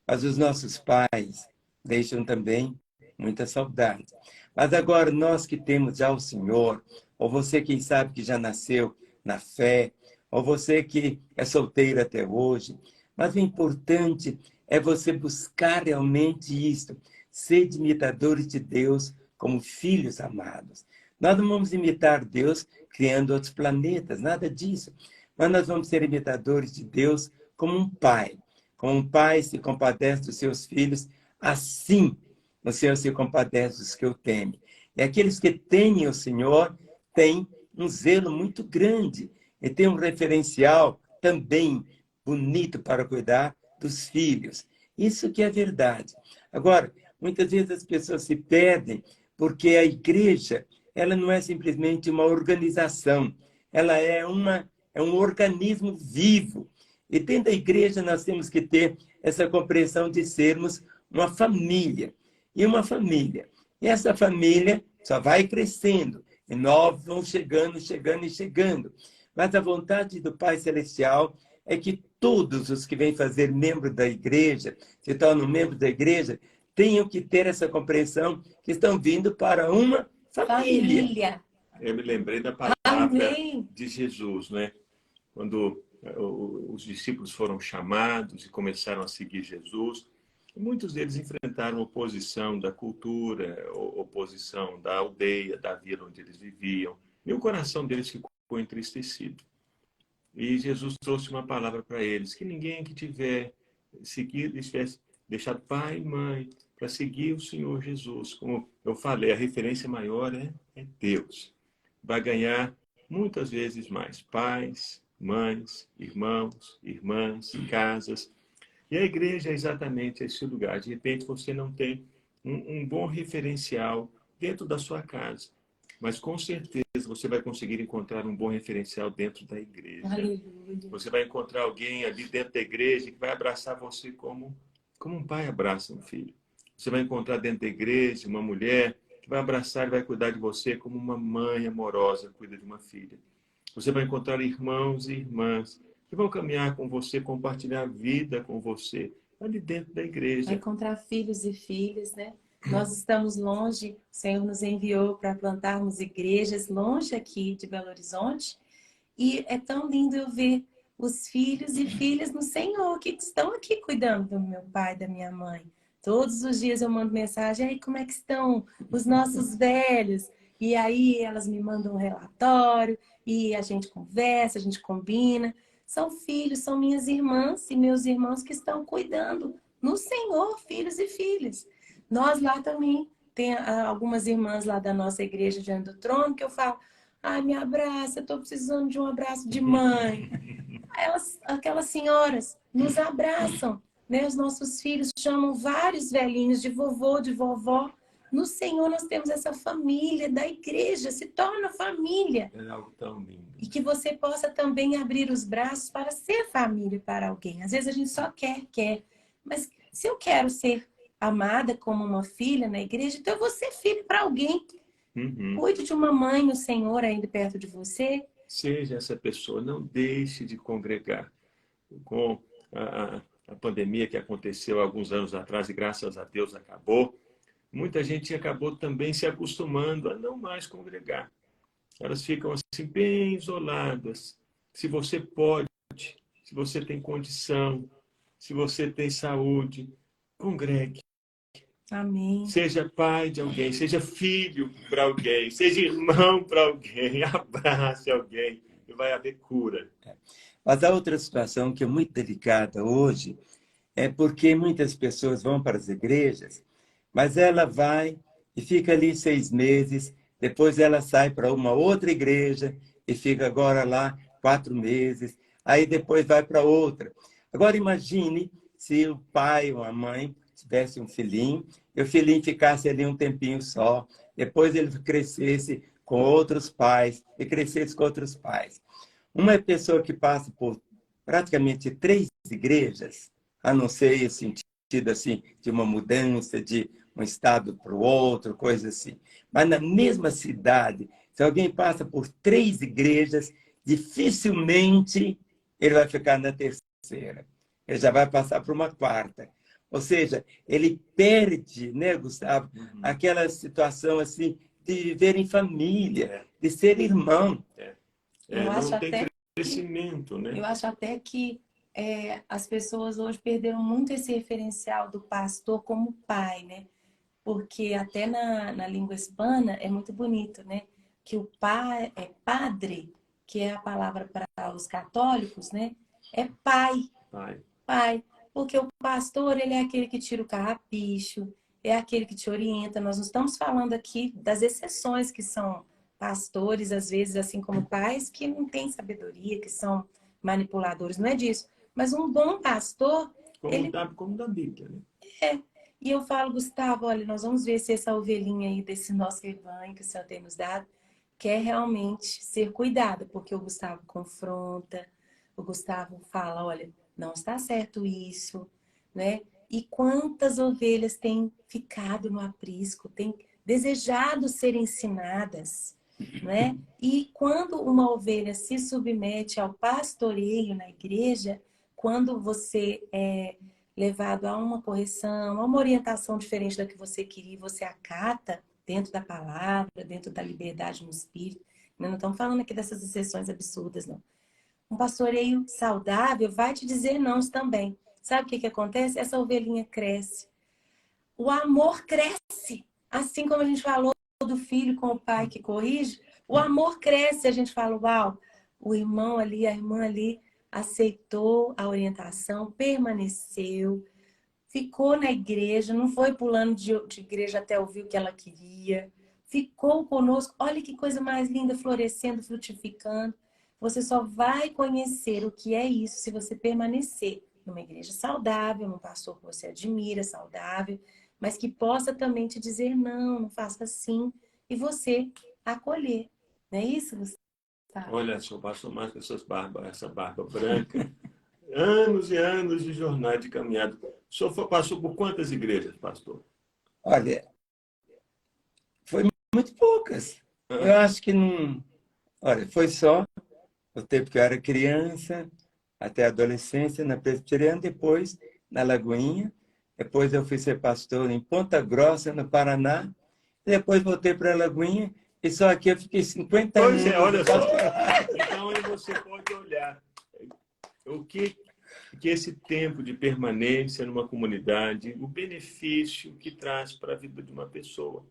mas os nossos pais deixam também muita saudade. Mas agora, nós que temos já o Senhor, ou você, quem sabe, que já nasceu na fé, ou você que é solteiro até hoje, mas o importante é você buscar realmente isto, ser imitadores de Deus como filhos amados. Nós não vamos imitar Deus criando outros planetas, nada disso. Mas nós vamos ser imitadores de Deus como um pai. Como um pai se compadece dos seus filhos, assim o Senhor se compadece dos que o temem. E aqueles que temem o Senhor têm um zelo muito grande e têm um referencial também bonito para cuidar dos filhos. Isso que é verdade. Agora, muitas vezes as pessoas se perdem porque a igreja, ela não é simplesmente uma organização, ela é um organismo vivo. E dentro da igreja nós temos que ter essa compreensão de sermos uma família. E uma família. E essa família só vai crescendo. E novos vão chegando, chegando e chegando. Mas a vontade do Pai Celestial é que todos os que vêm fazer membro da igreja, se tornam membros da igreja, tenham que ter essa compreensão que estão vindo para uma família. Eu me lembrei da palavra Amém. de Jesus, né? Quando os discípulos foram chamados e começaram a seguir Jesus, muitos deles enfrentaram oposição da cultura, oposição da aldeia, da vila onde eles viviam. E o coração deles ficou entristecido. E Jesus trouxe uma palavra para eles, que ninguém que tiver seguido, estivesse deixar pai e mãe para seguir o Senhor Jesus. Como eu falei, a referência maior é Deus. Vai ganhar muitas vezes mais pais, mães, irmãos, irmãs, casas. E a igreja é exatamente esse lugar. De repente você não tem um bom referencial dentro da sua casa. Mas com certeza você vai conseguir encontrar um bom referencial dentro da igreja. Aleluia. Você vai encontrar alguém ali dentro da igreja que vai abraçar você como um pai abraça um filho. Você vai encontrar dentro da igreja uma mulher que vai abraçar e vai cuidar de você como uma mãe amorosa cuida de uma filha. Você vai encontrar irmãos e irmãs que vão caminhar com você, compartilhar a vida com você, ali dentro da Vai igreja. encontrar filhos e filhas, né? Nós estamos longe, o Senhor nos enviou para plantarmos igrejas longe aqui de Belo Horizonte. E é tão lindo eu ver os filhos e filhas no Senhor que estão aqui cuidando do meu pai, da minha mãe. Todos os dias eu mando mensagem, aí como é que estão os nossos velhos? E aí elas me mandam um relatório e a gente conversa, a gente combina. São filhos, são minhas irmãs e meus irmãos que estão cuidando no Senhor, filhos e filhas. Nós lá também, tem algumas irmãs lá da nossa igreja diante do trono que eu falo, ai, me abraça, eu tô precisando de um abraço de mãe. Aquelas senhoras nos abraçam, né? Os nossos filhos chamam vários velhinhos de vovô, de vovó. No Senhor nós temos essa família da igreja, se torna família. É algo tão lindo. E que você possa também abrir os braços para ser família para alguém. Às vezes a gente só quer. Mas se eu quero ser amada como uma filha na igreja, então eu vou ser filho para alguém. Cuide de uma mãe no Senhor ainda perto de você. Seja essa pessoa, não deixe de congregar. Com a pandemia que aconteceu há alguns anos atrás, e graças a Deus acabou, muita gente acabou também se acostumando a não mais congregar. Elas ficam assim bem isoladas. Se você pode, se você tem condição, se você tem saúde, congregue. Amém. Seja pai de alguém, seja filho para alguém, seja irmão para alguém, abrace alguém e vai haver cura. Mas a outra situação que é muito delicada hoje é porque muitas pessoas vão para as igrejas, mas ela vai e fica ali 6 meses, depois ela sai para uma outra igreja e fica agora lá 4 meses, aí depois vai para outra. Agora imagine se o pai ou a mãe tivesse um filhinho, e o filhinho ficasse ali um tempinho só, depois ele crescesse com outros pais e crescesse com outros pais. Uma pessoa que passa por praticamente 3 igrejas, a não ser esse sentido assim, de uma mudança de um estado para o outro, coisa assim. Mas na mesma cidade, se alguém passa por 3 igrejas, dificilmente ele vai ficar na terceira. Ele já vai passar para uma 4ª. Ou seja, ele perde, né, Gustavo, aquela situação assim de viver em família, de ser irmão. Não tem crescimento, né? Eu acho até que as pessoas hoje perderam muito esse referencial do pastor como pai, né? Porque até na língua hispana é muito bonito, né? Que o pai é padre, que é a palavra para os católicos, né? É pai. Pai. Porque o pastor, ele é aquele que tira o carrapicho, é aquele que te orienta. Nós não estamos falando aqui das exceções que são pastores, às vezes, assim como pais, que não têm sabedoria, que são manipuladores. Não é disso. Mas um bom pastor... Como da Bíblia, né? E eu falo, Gustavo, olha, nós vamos ver se essa ovelhinha aí desse nosso rebanho que o Senhor tem nos dado quer realmente ser cuidada, porque o Gustavo confronta, o Gustavo fala, olha, não está certo isso, né? E quantas ovelhas têm ficado no aprisco, têm desejado ser ensinadas, né? E quando uma ovelha se submete ao pastoreio na igreja, quando você é levado a uma correção, a uma orientação diferente da que você queria, você acata dentro da palavra, dentro da liberdade no espírito. Não estamos falando aqui dessas exceções absurdas, não. Um pastoreio saudável vai te dizer não também. Sabe o que acontece? Essa ovelhinha cresce. O amor cresce. Assim como a gente falou do filho com o pai que corrige, o amor cresce. A gente fala, uau, o irmão ali, a irmã ali aceitou a orientação, permaneceu, ficou na igreja, não foi pulando de igreja até ouvir o que ela queria. Ficou conosco. Olha que coisa mais linda, florescendo, frutificando. Você só vai conhecer o que é isso se você permanecer numa igreja saudável, num pastor que você admira, saudável, mas que possa também te dizer não, não faça assim, e você acolher. Não é isso, Gustavo? Olha só, o pastor Márcio com essa barba branca, anos e anos de jornada de caminhada. O senhor passou por quantas igrejas, pastor? Olha, foi muito poucas. Eu acho que não... Olha, foi só o tempo que eu era criança, até a adolescência, na Presbiteriana, depois na Lagoinha. Depois eu fui ser pastor em Ponta Grossa, no Paraná. Depois voltei para a Lagoinha e só aqui eu fiquei 50 Pois anos. é, olha só. Então aí você pode olhar o que esse tempo de permanência numa comunidade, o benefício que traz para a vida de uma pessoa.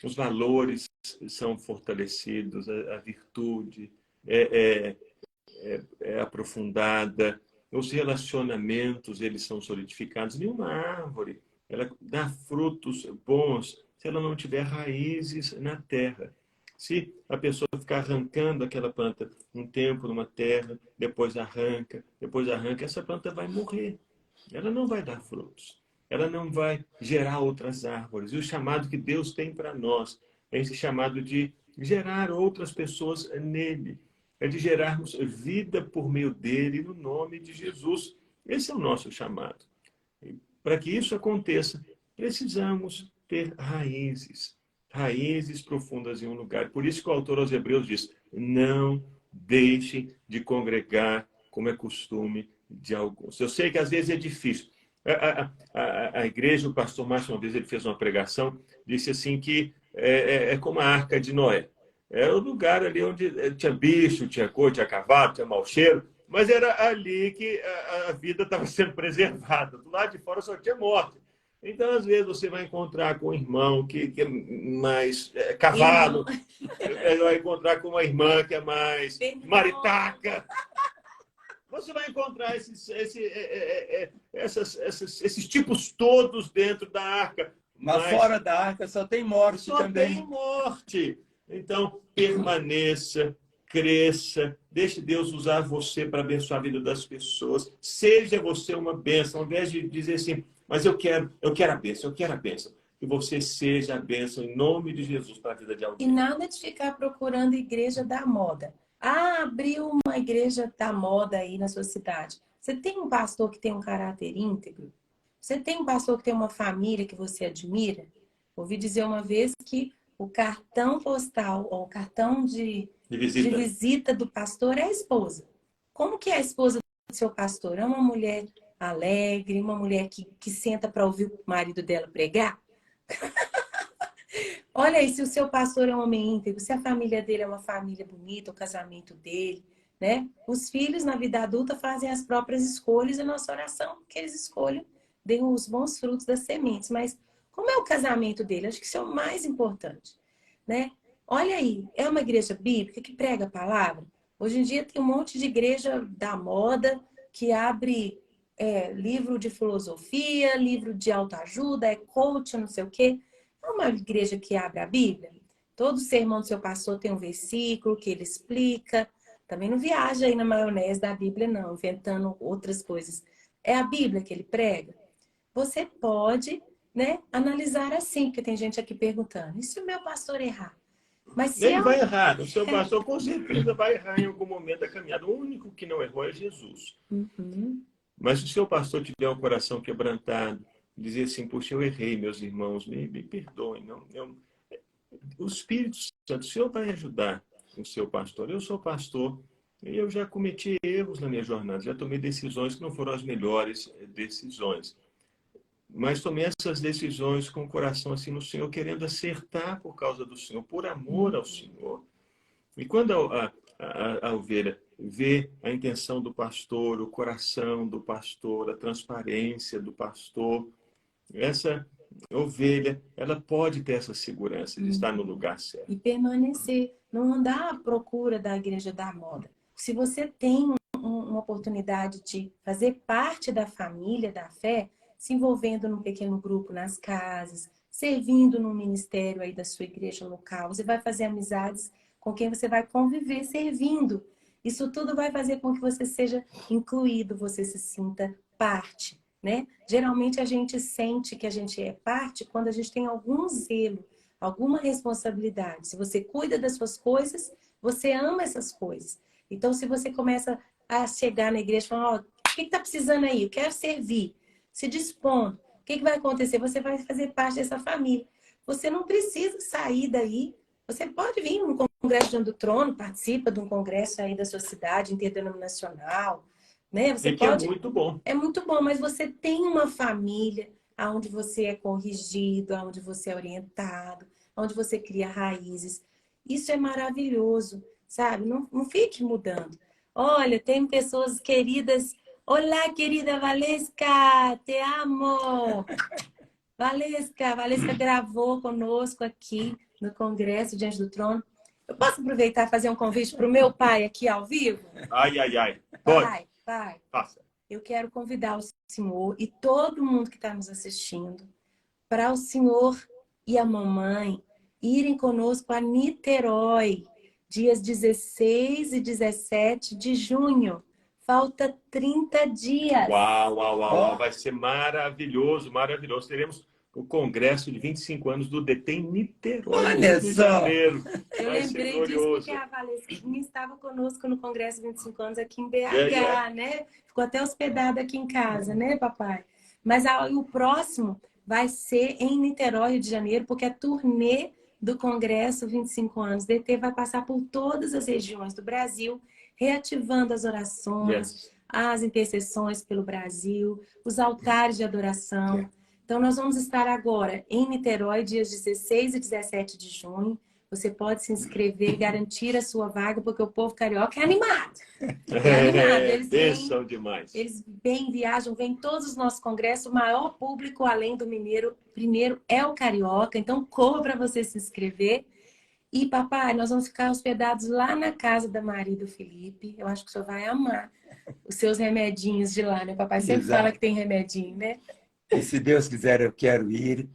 Os valores são fortalecidos, a virtude é aprofundada, os relacionamentos eles são solidificados. Nenhuma árvore ela dá frutos bons se ela não tiver raízes na terra. Se a pessoa ficar arrancando aquela planta um tempo numa terra, depois arranca, essa planta vai morrer. Ela não vai dar frutos. Ela não vai gerar outras árvores. E o chamado que Deus tem para nós é esse chamado de gerar outras pessoas nele. É de gerarmos vida por meio dele, no nome de Jesus. Esse é o nosso chamado. Para que isso aconteça, precisamos ter raízes profundas em um lugar. Por isso que o autor aos Hebreus diz: não deixem de congregar, como é costume de alguns. Eu sei que às vezes é difícil. A igreja, o pastor Márcio, uma vez ele fez uma pregação, disse assim que é como a Arca de Noé. Era o lugar ali onde tinha bicho, tinha cor, tinha cavalo, tinha mau cheiro, mas era ali que a vida estava sendo preservada. Do lado de fora só tinha morte. Então, às vezes, você vai encontrar com um irmão que é mais cavalo, vai encontrar com uma irmã que é mais maritaca. Você vai encontrar esses tipos todos dentro da arca. Mas fora da arca só tem morte também. Só tem morte. Então, permaneça, cresça, deixe Deus usar você para abençoar a vida das pessoas. Seja você uma bênção, ao invés de dizer assim, mas eu quero a bênção, que você seja a bênção em nome de Jesus para a vida de alguém. E nada de ficar procurando igreja da moda. Ah, abriu uma igreja da moda aí na sua cidade. Você tem um pastor que tem um caráter íntegro? Você tem um pastor que tem uma família que você admira? Ouvi dizer uma vez que o cartão postal ou o cartão de visita do pastor é a esposa. Como que é a esposa do seu pastor? É uma mulher alegre, uma mulher que senta para ouvir o marido dela pregar? Olha aí, se o seu pastor é um homem íntegro, se a família dele é uma família bonita, o casamento dele, né? Os filhos na vida adulta fazem as próprias escolhas e nossa oração que eles escolham, deem os bons frutos das sementes. Mas como é o casamento dele? Acho que isso é o mais importante, né? Olha aí, é uma igreja bíblica que prega a palavra? Hoje em dia tem um monte de igreja da moda que abre livro de filosofia, livro de autoajuda, coach, não sei o quê. É uma igreja que abre a Bíblia. Todo sermão do seu pastor tem um versículo que ele explica. Também não viaja aí na maionese da Bíblia, não, inventando outras coisas. É a Bíblia que ele prega? Você pode, né, analisar assim, porque tem gente aqui perguntando, e se o meu pastor errar? Mas se ele vai errar, o seu pastor com certeza vai errar em algum momento da caminhada. O único que não errou é Jesus. Uhum. Mas se o seu pastor tiver um coração quebrantado, dizer assim, puxa, eu errei, meus irmãos, me perdoem. Não, o Espírito Santo, o Senhor vai ajudar o seu pastor. Eu sou pastor e eu já cometi erros na minha jornada, já tomei decisões que não foram as melhores decisões. Mas tomei essas decisões com o coração assim no Senhor, querendo acertar por causa do Senhor, por amor ao Senhor. E quando a ovelha vê a intenção do pastor, o coração do pastor, a transparência do pastor, essa ovelha, ela pode ter essa segurança de estar no lugar certo. E permanecer, não andar à procura da igreja da moda. Se você tem uma oportunidade de fazer parte da família da fé, se envolvendo num pequeno grupo nas casas, servindo num ministério aí da sua igreja local. Você vai fazer amizades com quem você vai conviver servindo. Isso tudo vai fazer com que você seja incluído, você se sinta parte, né? Geralmente a gente sente que a gente é parte quando a gente tem algum zelo, alguma responsabilidade. Se você cuida das suas coisas, você ama essas coisas. Então, se você começa a chegar na igreja e falar, ó, o que está precisando aí? Eu quero servir. Se dispondo. O que vai acontecer? Você vai fazer parte dessa família. Você não precisa sair daí. Você pode vir num congresso diante do trono, participa de um congresso aí da sua cidade, interdenominacional, né? Você pode... é muito bom. É muito bom, mas você tem uma família onde você é corrigido, onde você é orientado, onde você cria raízes. Isso é maravilhoso, sabe? Não fique mudando. Olha, tem pessoas queridas. Olá, querida Valesca, te amo! Valesca gravou conosco aqui no Congresso Diante do Trono. Eu posso aproveitar e fazer um convite para o meu pai aqui ao vivo? Ai, ai, ai. Pode. Pai, Faça. eu quero convidar o senhor e todo mundo que está nos assistindo para o senhor e a mamãe irem conosco a Niterói, dias 16 e 17 de junho. Falta 30 dias. Uau. Vai ser maravilhoso, maravilhoso. Teremos o congresso de 25 anos do DT em Niterói, Olha Rio de só! Janeiro. Eu Vai ser lembrei disso glorioso. porque a Valesquinha estava conosco no congresso 25 anos aqui em BH, né? Ficou até hospedada aqui em casa, né, papai? Mas o próximo vai ser em Niterói, Rio de Janeiro, porque a turnê do Congresso 25 anos DT vai passar por todas as regiões do Brasil, reativando as orações, as intercessões pelo Brasil, os altares de adoração. Então, nós vamos estar agora em Niterói, dias 16 e 17 de junho. Você pode se inscrever e garantir a sua vaga, porque o povo carioca é animado. É animado. Bênção demais. Eles viajam, vêm em todos os nossos congressos. O maior público, além do mineiro, primeiro é o carioca. Então, corra para você se inscrever. E, papai, nós vamos ficar hospedados lá na casa da Maria e do Felipe. Eu acho que o senhor vai amar os seus remedinhos de lá, né? Papai sempre fala que tem remedinho, né? E se Deus quiser, eu quero ir.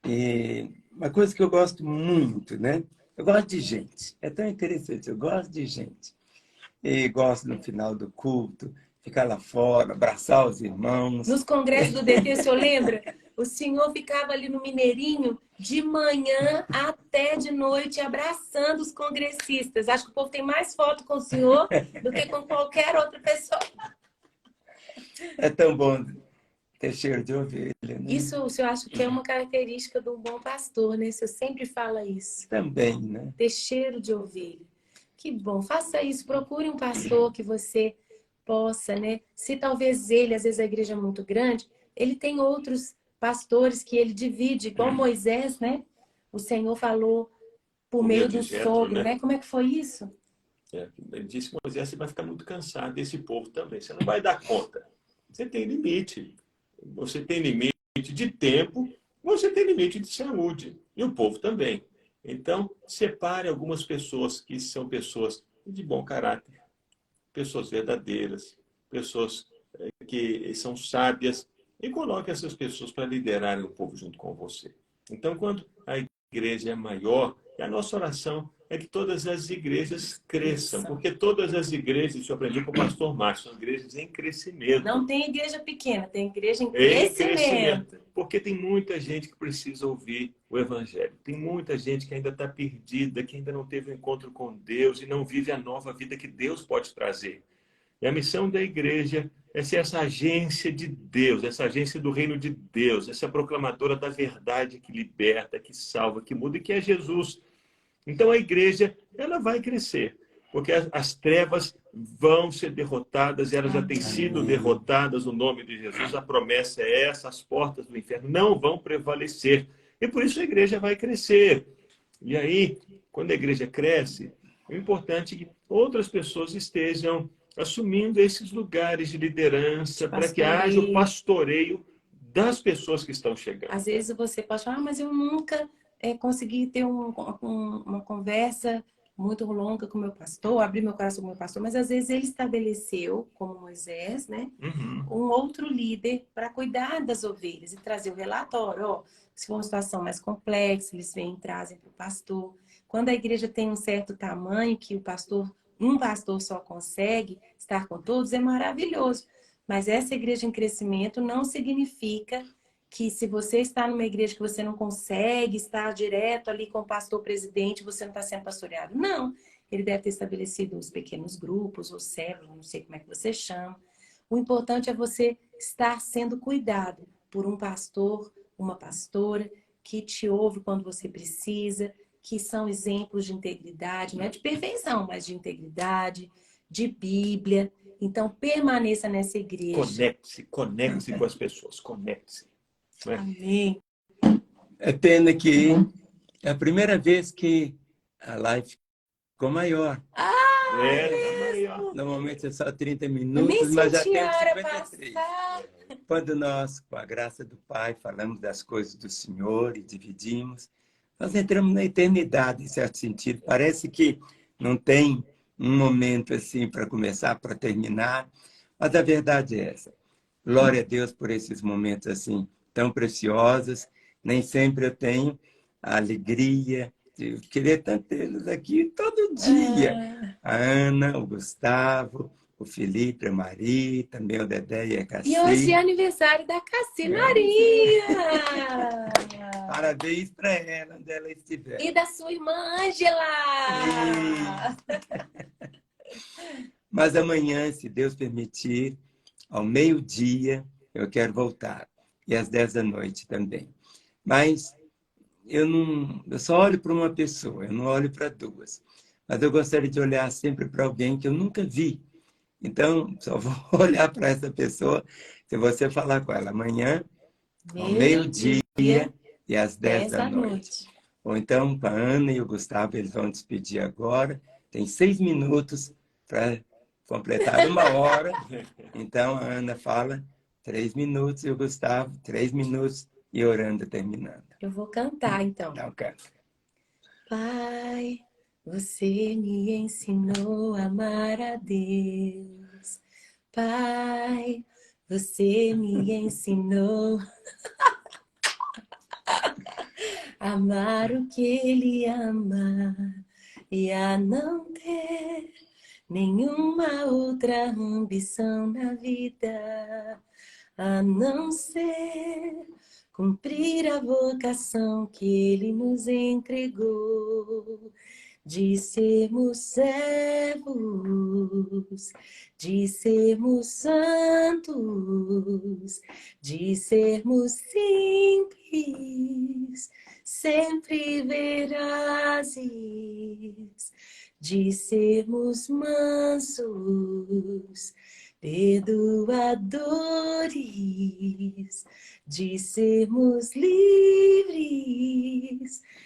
E uma coisa que eu gosto muito, né? Eu gosto de gente. É tão interessante. Eu gosto de gente. E gosto, no final do culto, ficar lá fora, abraçar os irmãos. Nos congressos do DT, o senhor lembra? O senhor ficava ali no Mineirinho de manhã até de noite abraçando os congressistas. Acho que o povo tem mais foto com o senhor do que com qualquer outra pessoa. É tão bom ter cheiro de ovelha, né? Isso o senhor acha que é uma característica de um bom pastor, né? O senhor sempre fala isso. Também, né? Ter cheiro de ovelha. Que bom. Faça isso. Procure um pastor que você possa, né? Se talvez ele, às vezes a igreja é muito grande, ele tem outros pastores que ele divide, igual Moisés, né? O Senhor falou por meio do sogro, né? Como é que foi isso? Ele disse, Moisés, você vai ficar muito cansado desse povo também. Você não vai dar conta. Você tem limite. Você tem limite de tempo, você tem limite de saúde. E o povo também. Então, separe algumas pessoas que são pessoas de bom caráter, pessoas verdadeiras, pessoas que são sábias, e coloque essas pessoas para liderarem o povo junto com você. Então, quando a igreja é maior, a nossa oração é que todas as igrejas cresçam, porque todas as igrejas, isso eu aprendi com o pastor Márcio, são igrejas em crescimento. Não tem igreja pequena, tem igreja em crescimento. Porque tem muita gente que precisa ouvir o evangelho. Tem muita gente que ainda está perdida, que ainda não teve um encontro com Deus e não vive a nova vida que Deus pode trazer. E a missão da igreja é ser essa agência de Deus, essa agência do reino de Deus, essa proclamadora da verdade que liberta, que salva, que muda e que é Jesus. Então a igreja, ela vai crescer, porque as trevas vão ser derrotadas, elas já têm sido derrotadas no nome de Jesus. A promessa é essa, as portas do inferno não vão prevalecer. E por isso a igreja vai crescer. E aí, quando a igreja cresce, é importante que outras pessoas estejam assumindo esses lugares de liderança para que haja o pastoreio das pessoas que estão chegando. Às vezes você pode falar, mas eu nunca consegui ter uma conversa muito longa com o meu pastor, abri meu coração com o meu pastor, mas às vezes ele estabeleceu, como Moisés, né, Uhum. um outro líder para cuidar das ovelhas e trazer o relatório. Ó, se for uma situação mais complexa, eles vêm e trazem para o pastor. Quando a igreja tem um certo tamanho que um pastor só consegue estar com todos, é maravilhoso. Mas essa igreja em crescimento não significa que se você está numa igreja que você não consegue estar direto ali com o pastor presidente, você não está sendo pastoreado. Não, ele deve ter estabelecido os pequenos grupos, ou células, não sei como é que você chama. O importante é você estar sendo cuidado por um pastor, uma pastora, que te ouve quando você precisa, que são exemplos de integridade, não é de perfeição, mas de integridade, de Bíblia. Então, permaneça nessa igreja. Conecte-se com as pessoas, conecte-se. Né? Amém. É pena que é a primeira vez que a live ficou maior. Maior. Normalmente é só 30 Eu nem minutos, mas já senti a temos hora 53. passar. Quando nós, com a graça do Pai, falamos das coisas do Senhor e dividimos, nós entramos na eternidade, em certo sentido. Parece que não tem um momento assim para começar, para terminar, mas a verdade é essa. Glória a Deus por esses momentos assim tão preciosos. Nem sempre eu tenho a alegria de querer tanto tê-los aqui todo dia. A Ana, o Gustavo, o Felipe, a Maria, também o Dedé e a E hoje é Cassi. aniversário da Cassi Maria! Parabéns para ela, onde ela estiver. E da sua irmã Ângela! Mas amanhã, se Deus permitir, ao meio-dia, eu quero voltar. E às 10 da noite também. Mas eu só olho para uma pessoa, eu não olho para duas. Mas eu gostaria de olhar sempre para alguém que eu nunca vi. Então, só vou olhar para essa pessoa se você falar com ela amanhã, ao meio-dia e às 10 da noite. Ou então, com a Ana e o Gustavo, eles vão despedir agora. Tem 6 minutos para completar 1 hora. Então, a Ana fala 3 minutos e o Gustavo 3 minutos e orando terminando. Eu vou cantar, então. Então, canta. Pai, você me ensinou a amar a Deus. Pai, você me ensinou a amar o que Ele ama e a não ter nenhuma outra ambição na vida, a não ser cumprir a vocação que Ele nos entregou, de sermos servos, de sermos santos, de sermos simples, sempre verazes, de sermos mansos, perdoadores, de sermos livres,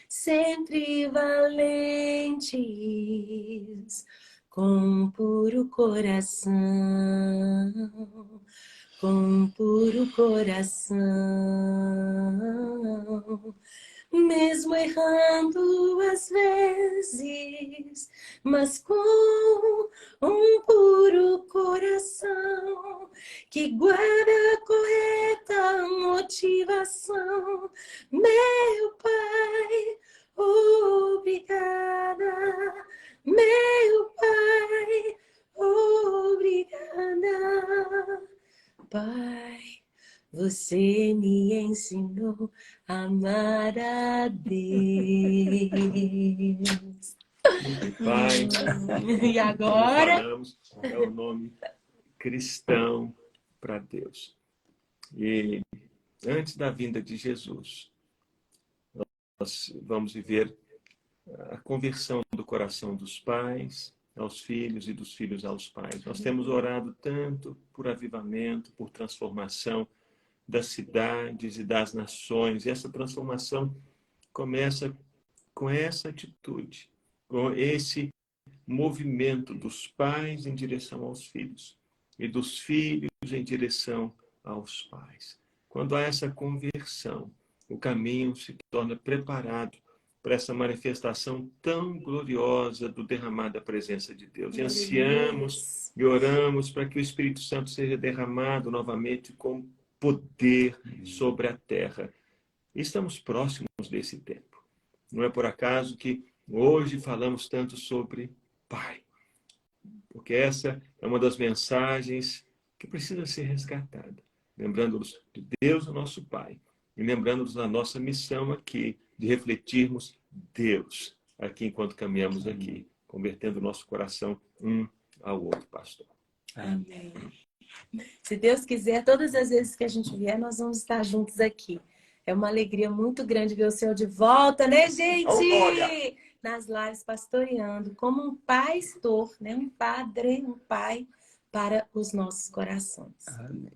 sempre valentes, com puro coração, com puro coração. Mesmo errando às vezes, mas com um puro coração que guarda a correta motivação. Meu Pai, obrigada. Meu Pai, obrigada. Pai, você me ensinou a amar a Deus. Pai, E agora? falamos, é o nome cristão para Deus. E antes da vinda de Jesus, nós vamos viver a conversão do coração dos pais aos filhos e dos filhos aos pais. Nós temos orado tanto por avivamento, por transformação das cidades e das nações. E essa transformação começa com essa atitude, com esse movimento dos pais em direção aos filhos e dos filhos em direção aos pais. Quando há essa conversão, o caminho se torna preparado para essa manifestação tão gloriosa do derramar da presença de Deus. E Glória a ansiamos Deus. e oramos para que o Espírito Santo seja derramado novamente com poder sobre a terra. E estamos próximos desse tempo. Não é por acaso que hoje falamos tanto sobre Pai, porque essa é uma das mensagens que precisa ser resgatada, lembrando-nos de Deus, o nosso Pai, e lembrando-nos da nossa missão aqui, de refletirmos Deus aqui enquanto caminhamos aqui, convertendo o nosso coração um ao outro, pastor. Amém. Se Deus quiser, todas as vezes que a gente vier, nós vamos estar juntos aqui. É uma alegria muito grande ver o Senhor de volta, né, gente? Glória! Nas lives pastoreando, como um pastor, né? Um padre, um pai para os nossos corações. Amém.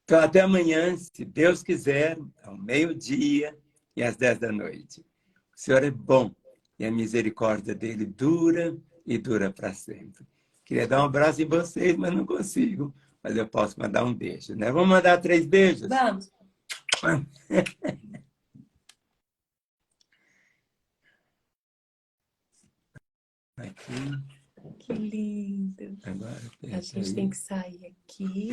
Então, até amanhã, se Deus quiser, ao meio-dia e às 10 da noite. O Senhor é bom e a misericórdia dele dura e dura para sempre. Queria dar um abraço em vocês, mas não consigo. Mas eu posso mandar um beijo, né? Vamos mandar 3 beijos? Vamos. Aqui. Que lindo. Agora, A gente tem que sair aqui.